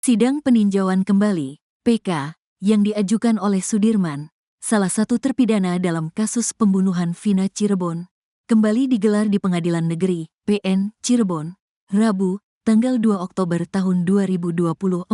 Sidang peninjauan kembali, PK, yang diajukan oleh Sudirman, salah satu terpidana dalam kasus pembunuhan Vina Cirebon, kembali digelar di Pengadilan Negeri, PN, Cirebon, Rabu, tanggal 2 Oktober tahun 2024.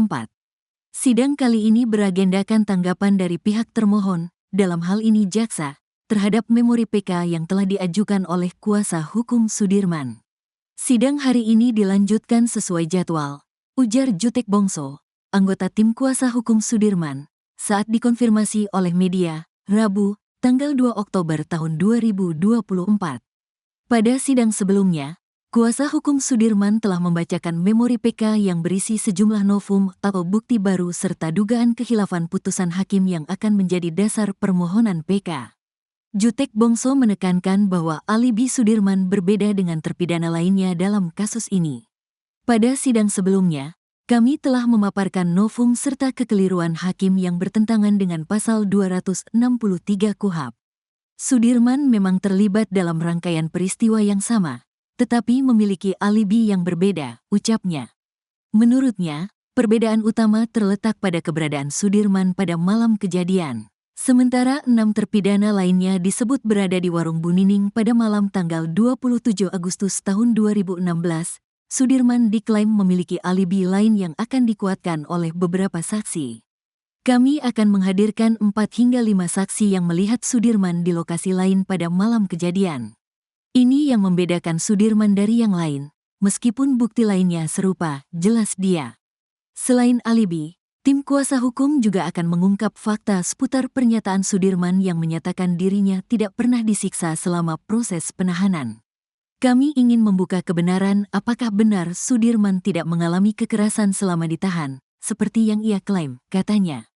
Sidang kali ini beragendakan tanggapan dari pihak termohon, dalam hal ini jaksa, terhadap memori PK yang telah diajukan oleh kuasa hukum Sudirman. Sidang hari ini dilanjutkan sesuai jadwal, ujar Jutek Bongso, anggota tim kuasa hukum Sudirman, saat dikonfirmasi oleh media, Rabu, tanggal 2 Oktober tahun 2024. Pada sidang sebelumnya, kuasa hukum Sudirman telah membacakan memori PK yang berisi sejumlah novum atau bukti baru serta dugaan khilafan putusan hakim yang akan menjadi dasar permohonan PK. Jutek Bongso menekankan bahwa alibi Sudirman berbeda dengan terpidana lainnya dalam kasus ini. Pada sidang sebelumnya, kami telah memaparkan novum serta kekeliruan hakim yang bertentangan dengan pasal 263 KUHP. Sudirman memang terlibat dalam rangkaian peristiwa yang sama, tetapi memiliki alibi yang berbeda, ucapnya. Menurutnya, perbedaan utama terletak pada keberadaan Sudirman pada malam kejadian. Sementara 6 terpidana lainnya disebut berada di warung Bu Nining pada malam tanggal 27 Agustus tahun 2016, Sudirman diklaim memiliki alibi lain yang akan dikuatkan oleh beberapa saksi. Kami akan menghadirkan 4 hingga 5 saksi yang melihat Sudirman di lokasi lain pada malam kejadian. Ini yang membedakan Sudirman dari yang lain, meskipun bukti lainnya serupa, jelas dia. Selain alibi, tim kuasa hukum juga akan mengungkap fakta seputar pernyataan Sudirman yang menyatakan dirinya tidak pernah disiksa selama proses penahanan. Kami ingin membuka kebenaran apakah benar Sudirman tidak mengalami kekerasan selama ditahan, seperti yang ia klaim, katanya.